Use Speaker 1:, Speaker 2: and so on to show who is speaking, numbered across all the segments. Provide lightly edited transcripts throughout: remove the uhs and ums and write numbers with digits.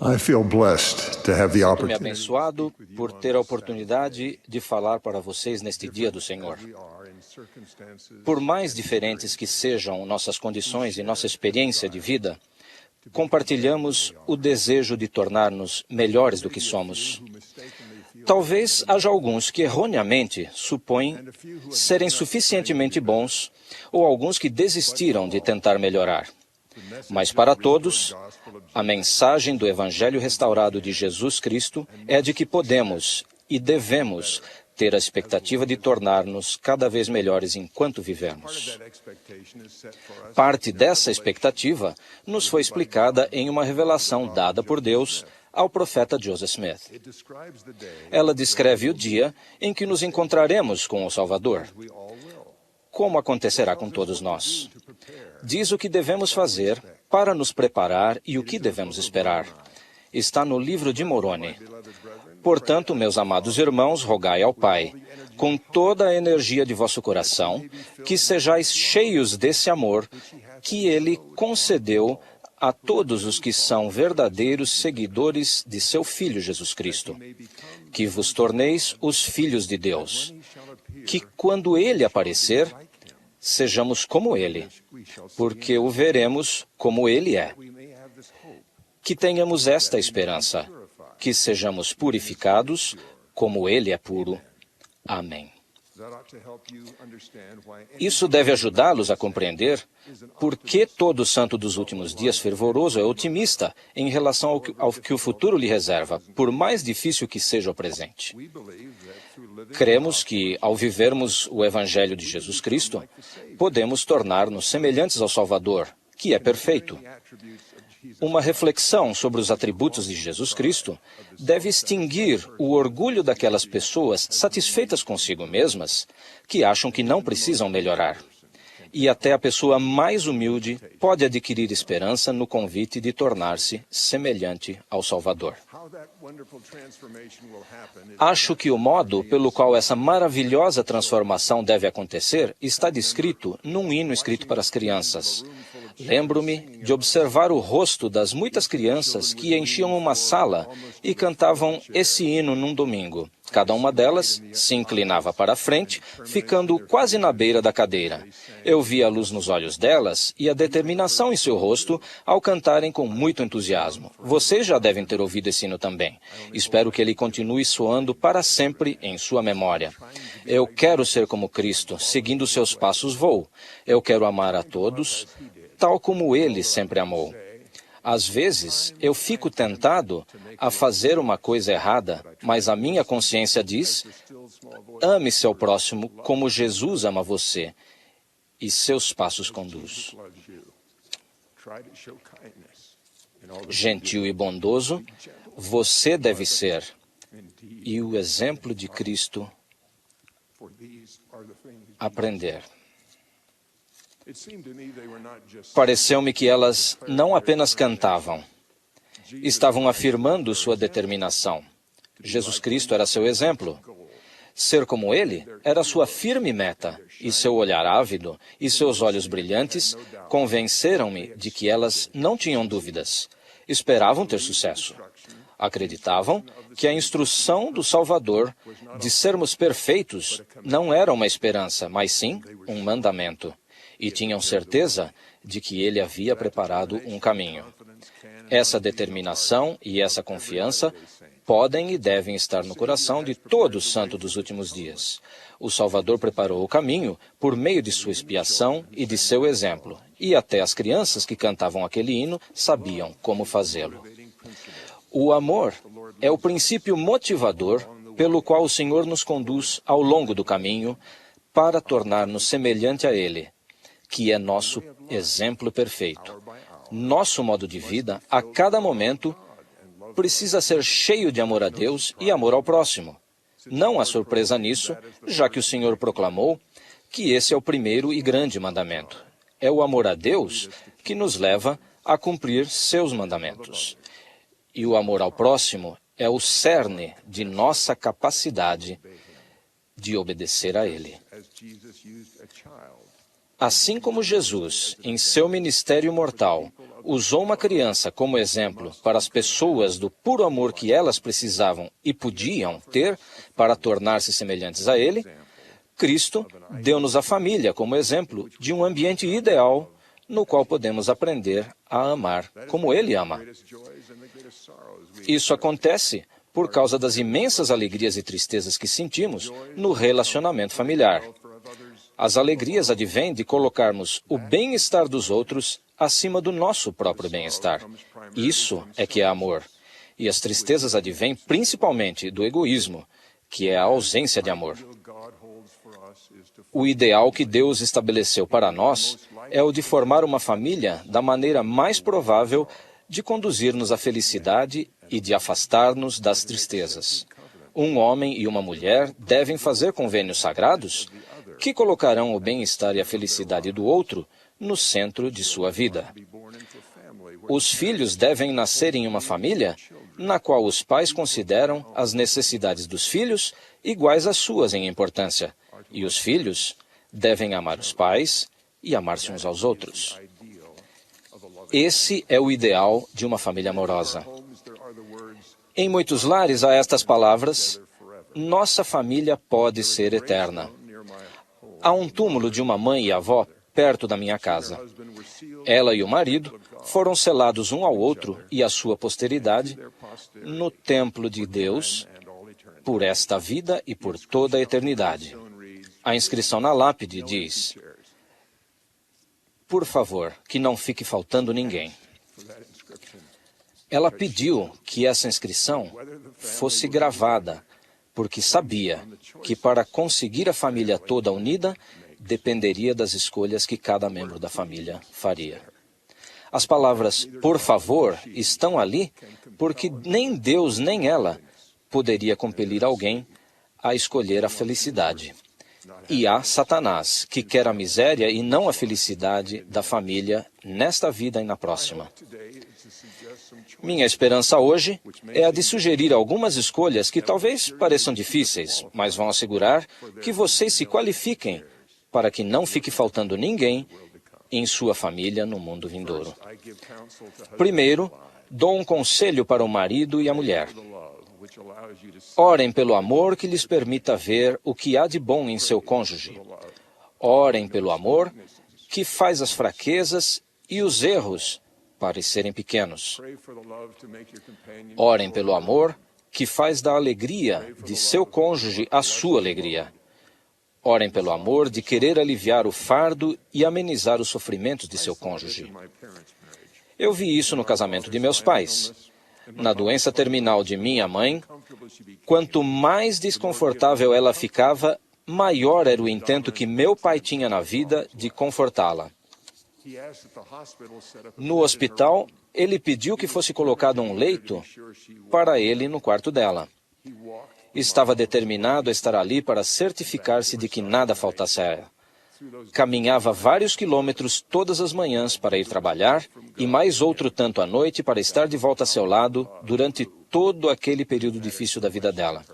Speaker 1: I feel blessed to have the
Speaker 2: Sinto-me
Speaker 1: opportunity.
Speaker 2: abençoado por ter a oportunidade de falar para vocês neste dia do Senhor. Por mais diferentes que sejam nossas condições e nossa experiência de vida, compartilhamos o desejo de tornar-nos melhores do que somos. Talvez haja alguns que erroneamente supõem serem suficientemente bons ou alguns que desistiram de tentar melhorar. Mas para todos, a mensagem do Evangelho restaurado de Jesus Cristo é de que podemos e devemos ter a expectativa de tornar-nos cada vez melhores enquanto vivemos. Parte dessa expectativa nos foi explicada em uma revelação dada por Deus ao profeta Joseph Smith. Ela descreve o dia em que nos encontraremos com o Salvador. Como acontecerá com todos nós? Diz o que devemos fazer para nos preparar e o que devemos esperar. Está no livro de Moroni. Portanto, meus amados irmãos, rogai ao Pai, com toda a energia de vosso coração, que sejais cheios desse amor que Ele concedeu a todos os que são verdadeiros seguidores de seu Filho Jesus Cristo, que vos torneis os filhos de Deus, que quando Ele aparecer, sejamos como Ele, porque o veremos como Ele é. Que tenhamos esta esperança, que sejamos purificados como Ele é puro. Amém. Isso deve ajudá-los a compreender por que todo santo dos últimos dias fervoroso é otimista em relação ao que o futuro lhe reserva, por mais difícil que seja o presente. Cremos que, ao vivermos o Evangelho de Jesus Cristo, podemos tornar-nos semelhantes ao Salvador, que é perfeito. Uma reflexão sobre os atributos de Jesus Cristo deve extinguir o orgulho daquelas pessoas satisfeitas consigo mesmas que acham que não precisam melhorar. E até a pessoa mais humilde pode adquirir esperança no convite de tornar-se semelhante ao Salvador. Acho que o modo pelo qual essa maravilhosa transformação deve acontecer está descrito num hino escrito para as crianças. Lembro-me de observar o rosto das muitas crianças que enchiam uma sala e cantavam esse hino num domingo. Cada uma delas se inclinava para a frente, ficando quase na beira da cadeira. Eu via a luz nos olhos delas e a determinação em seu rosto ao cantarem com muito entusiasmo. Vocês já devem ter ouvido esse hino também. Espero que ele continue soando para sempre em sua memória. Eu quero ser como Cristo, seguindo seus passos vou. Eu quero amar a todos, tal como Ele sempre amou. Às vezes, eu fico tentado a fazer uma coisa errada, mas a minha consciência diz: ame seu próximo como Jesus ama você, e seus passos conduz. Gentil e bondoso, você deve ser, e o exemplo de Cristo aprender. Pareceu-me que elas não apenas cantavam, estavam afirmando sua determinação. Jesus Cristo era seu exemplo. Ser como Ele era sua firme meta, e seu olhar ávido e seus olhos brilhantes convenceram-me de que elas não tinham dúvidas. Esperavam ter sucesso. Acreditavam que a instrução do Salvador de sermos perfeitos não era uma esperança, mas sim um mandamento. E tinham certeza de que Ele havia preparado um caminho. Essa determinação e essa confiança podem e devem estar no coração de todo santo dos últimos dias. O Salvador preparou o caminho por meio de sua expiação e de seu exemplo, e até as crianças que cantavam aquele hino sabiam como fazê-lo. O amor é o princípio motivador pelo qual o Senhor nos conduz ao longo do caminho para tornar-nos semelhante a Ele, que é nosso exemplo perfeito. Nosso modo de vida, a cada momento, precisa ser cheio de amor a Deus e amor ao próximo. Não há surpresa nisso, já que o Senhor proclamou que esse é o primeiro e grande mandamento. É o amor a Deus que nos leva a cumprir seus mandamentos. E o amor ao próximo é o cerne de nossa capacidade de obedecer a Ele. Assim como Jesus, em seu ministério mortal, usou uma criança como exemplo para as pessoas do puro amor que elas precisavam e podiam ter para tornar-se semelhantes a Ele, Cristo deu-nos a família como exemplo de um ambiente ideal no qual podemos aprender a amar como Ele ama. Isso acontece por causa das imensas alegrias e tristezas que sentimos no relacionamento familiar. As alegrias advêm de colocarmos o bem-estar dos outros acima do nosso próprio bem-estar. Isso é que é amor. E as tristezas advêm principalmente do egoísmo, que é a ausência de amor. O ideal que Deus estabeleceu para nós é o de formar uma família da maneira mais provável de conduzir-nos à felicidade e de afastar-nos das tristezas. Um homem e uma mulher devem fazer convênios sagrados que colocarão o bem-estar e a felicidade do outro no centro de sua vida. Os filhos devem nascer em uma família na qual os pais consideram as necessidades dos filhos iguais às suas em importância, e os filhos devem amar os pais e amar-se uns aos outros. Esse é o ideal de uma família amorosa. Em muitos lares há estas palavras: nossa família pode ser eterna. Há um túmulo de uma mãe e avó perto da minha casa. Ela e o marido foram selados um ao outro e à sua posteridade no templo de Deus por esta vida e por toda a eternidade. A inscrição na lápide diz: por favor, que não fique faltando ninguém. Ela pediu que essa inscrição fosse gravada, porque sabia que para conseguir a família toda unida, dependeria das escolhas que cada membro da família faria. As palavras "por favor" estão ali porque nem Deus nem ela poderia compelir alguém a escolher a felicidade. E há Satanás, que quer a miséria e não a felicidade da família nesta vida e na próxima. Minha esperança hoje é a de sugerir algumas escolhas que talvez pareçam difíceis, mas vão assegurar que vocês se qualifiquem para que não fique faltando ninguém em sua família no mundo vindouro. Primeiro, dou um conselho para o marido e a mulher. Orem pelo amor que lhes permita ver o que há de bom em seu cônjuge. Orem pelo amor que faz as fraquezas e os erros parecerem pequenos. Orem pelo amor que faz da alegria de seu cônjuge a sua alegria. Orem pelo amor de querer aliviar o fardo e amenizar os sofrimentos de seu cônjuge. Eu vi isso no casamento de meus pais. Na doença terminal de minha mãe, quanto mais desconfortável ela ficava, maior era o intento que meu pai tinha na vida de confortá-la. No hospital, ele pediu que fosse colocado um leito para ele no quarto dela. Estava determinado a estar ali para certificar-se de que nada faltasse a ela. Caminhava vários quilômetros todas as manhãs para ir trabalhar e mais outro tanto à noite para estar de volta a seu lado durante todo aquele período difícil da vida dela.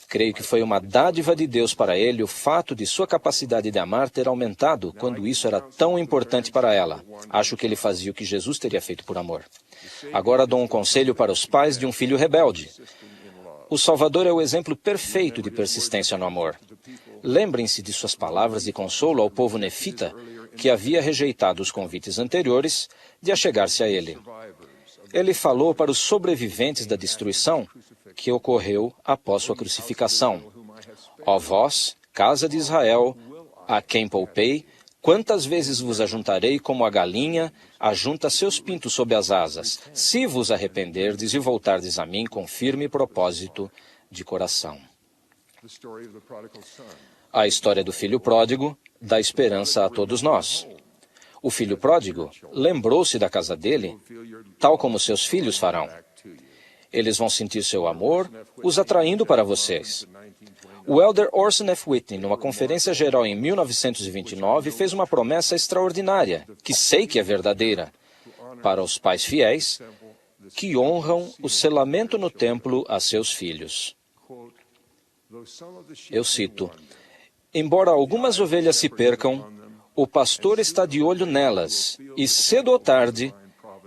Speaker 2: Creio que foi uma dádiva de Deus para ele o fato de sua capacidade de amar ter aumentado quando isso era tão importante para ela. Acho que ele fazia o que Jesus teria feito por amor. Agora dou um conselho para os pais de um filho rebelde. O Salvador é o exemplo perfeito de persistência no amor. Lembrem-se de suas palavras de consolo ao povo nefita, que havia rejeitado os convites anteriores de achegar-se a ele. Ele falou para os sobreviventes da destruição que ocorreu após sua crucificação: ó vós, casa de Israel, a quem poupei, quantas vezes vos ajuntarei como a galinha ajunta seus pintos sob as asas, se vos arrependerdes e voltardes a mim com firme propósito de coração. A história do filho pródigo dá esperança a todos nós. O filho pródigo lembrou-se da casa dele, tal como seus filhos farão. Eles vão sentir seu amor, os atraindo para vocês. O elder Orson F. Whitney, numa conferência geral em 1929, fez uma promessa extraordinária, que sei que é verdadeira, para os pais fiéis que honram o selamento no templo a seus filhos. Eu cito: embora algumas ovelhas se percam, o pastor está de olho nelas, e cedo ou tarde,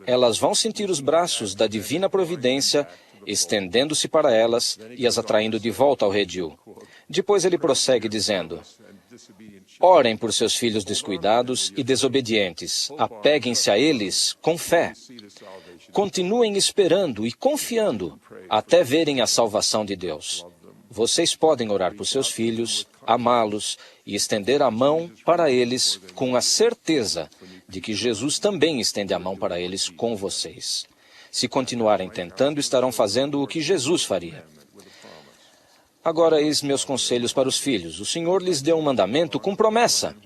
Speaker 2: elas vão sentir os braços da divina providência estendendo-se para elas e as atraindo de volta ao redil. Depois ele prossegue dizendo: orem por seus filhos descuidados e desobedientes. Apeguem-se a eles com fé. Continuem esperando e confiando até verem a salvação de Deus. Vocês podem orar por seus filhos, amá-los e estender a mão para eles com a certeza de que Jesus também estende a mão para eles com vocês. Se continuarem tentando, estarão fazendo o que Jesus faria. Agora, eis meus conselhos para os filhos. O Senhor lhes deu um mandamento com promessa.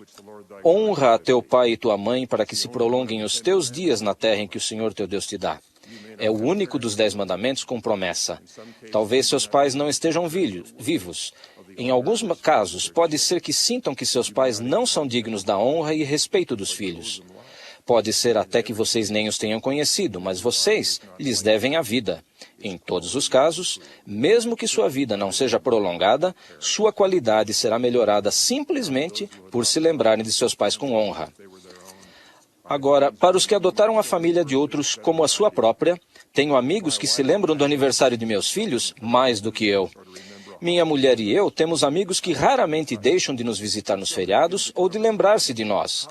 Speaker 2: Honra a teu pai e tua mãe para que se prolonguem os teus dias na terra em que o Senhor teu Deus te dá. É o único dos 10 mandamentos com promessa. Talvez seus pais não estejam vivos. Em alguns casos, pode ser que sintam que seus pais não são dignos da honra e respeito dos filhos. Pode ser até que vocês nem os tenham conhecido, mas vocês lhes devem a vida. Em todos os casos, mesmo que sua vida não seja prolongada, sua qualidade será melhorada simplesmente por se lembrarem de seus pais com honra. Agora, para os que adotaram a família de outros como a sua própria, tenho amigos que se lembram do aniversário de meus filhos mais do que eu. Minha mulher e eu temos amigos que raramente deixam de nos visitar nos feriados ou de lembrar-se de nós.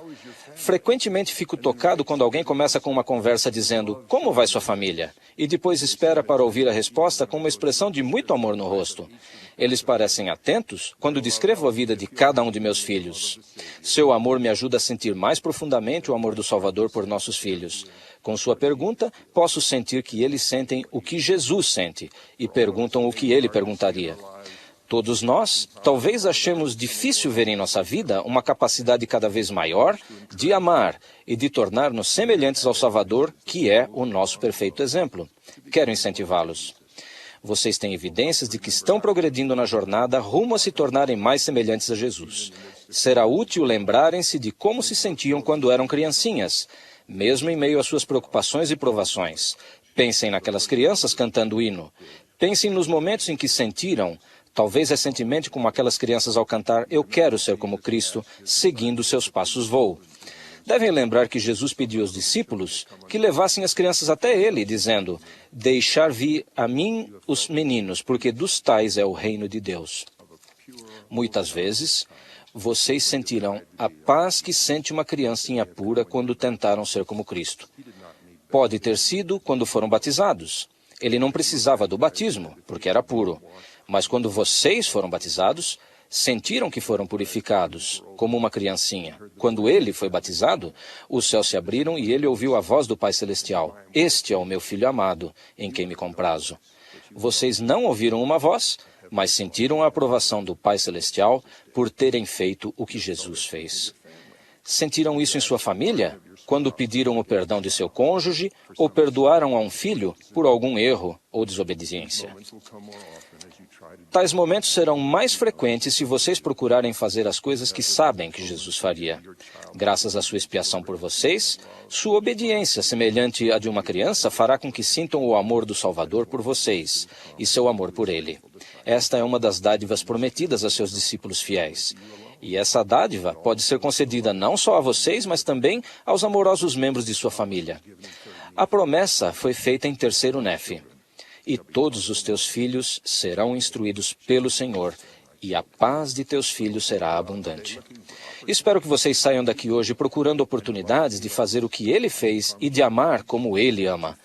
Speaker 2: Frequentemente fico tocado quando alguém começa com uma conversa dizendo: como vai sua família? E depois espera para ouvir a resposta com uma expressão de muito amor no rosto. Eles parecem atentos quando descrevo a vida de cada um de meus filhos. Seu amor me ajuda a sentir mais profundamente o amor do Salvador por nossos filhos. Com sua pergunta, posso sentir que eles sentem o que Jesus sente e perguntam o que ele perguntaria. Todos nós, talvez achemos difícil ver em nossa vida uma capacidade cada vez maior de amar e de tornar-nos semelhantes ao Salvador, que é o nosso perfeito exemplo. Quero incentivá-los. Vocês têm evidências de que estão progredindo na jornada rumo a se tornarem mais semelhantes a Jesus. Será útil lembrarem-se de como se sentiam quando eram criancinhas, mesmo em meio às suas preocupações e provações. Pensem naquelas crianças cantando o hino. Pensem nos momentos em que sentiram, talvez recentemente como aquelas crianças ao cantar "Eu quero ser como Cristo", seguindo seus passos vou. Devem lembrar que Jesus pediu aos discípulos que levassem as crianças até ele, dizendo: deixar vir a mim os meninos, porque dos tais é o reino de Deus. Muitas vezes, vocês sentirão a paz que sente uma criancinha pura quando tentaram ser como Cristo. Pode ter sido quando foram batizados. Ele não precisava do batismo, porque era puro. Mas quando vocês foram batizados, sentiram que foram purificados, como uma criancinha. Quando ele foi batizado, os céus se abriram e ele ouviu a voz do Pai Celestial: este é o meu Filho amado, em quem me comprazo. Vocês não ouviram uma voz, mas sentiram a aprovação do Pai Celestial por terem feito o que Jesus fez. Sentiram isso em sua família, quando pediram o perdão de seu cônjuge ou perdoaram a um filho por algum erro ou desobediência. Tais momentos serão mais frequentes se vocês procurarem fazer as coisas que sabem que Jesus faria. Graças à sua expiação por vocês, sua obediência, semelhante à de uma criança, fará com que sintam o amor do Salvador por vocês e seu amor por ele. Esta é uma das dádivas prometidas a seus discípulos fiéis. E essa dádiva pode ser concedida não só a vocês, mas também aos amorosos membros de sua família. A promessa foi feita em 3º Nefe. E todos os teus filhos serão instruídos pelo Senhor, e a paz de teus filhos será abundante. Espero que vocês saiam daqui hoje procurando oportunidades de fazer o que ele fez e de amar como ele ama.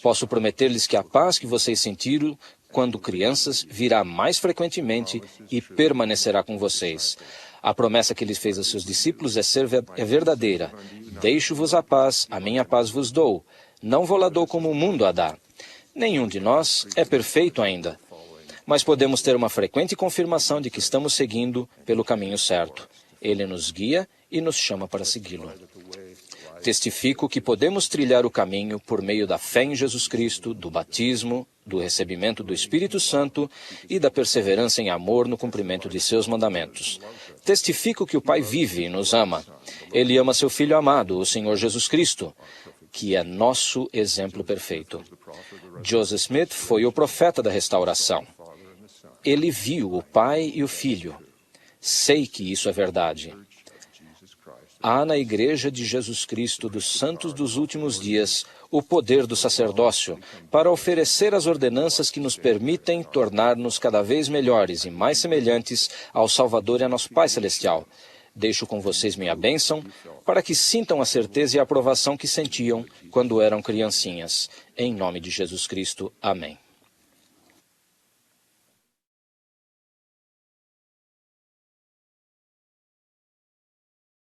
Speaker 2: Posso prometer-lhes que a paz que vocês sentiram quando crianças virá mais frequentemente e permanecerá com vocês. A promessa que ele fez aos seus discípulos é verdadeira. Deixo-vos a minha paz vos dou. Não vou-la dou como o mundo a dá. Nenhum de nós é perfeito ainda, mas podemos ter uma frequente confirmação de que estamos seguindo pelo caminho certo. Ele nos guia e nos chama para segui-lo. Testifico que podemos trilhar o caminho por meio da fé em Jesus Cristo, do batismo, do recebimento do Espírito Santo e da perseverança em amor no cumprimento de seus mandamentos. Testifico que o Pai vive e nos ama. Ele ama seu Filho amado, o Senhor Jesus Cristo, que é nosso exemplo perfeito. Joseph Smith foi o profeta da restauração. Ele viu o Pai e o Filho. Sei que isso é verdade. há na Igreja de Jesus Cristo dos Santos dos Últimos Dias o poder do sacerdócio para oferecer as ordenanças que nos permitem tornar-nos cada vez melhores e mais semelhantes ao Salvador e a nosso Pai Celestial. Deixo com vocês minha bênção, para que sintam a certeza e a aprovação que sentiam quando eram criancinhas. Em nome de Jesus Cristo. Amém.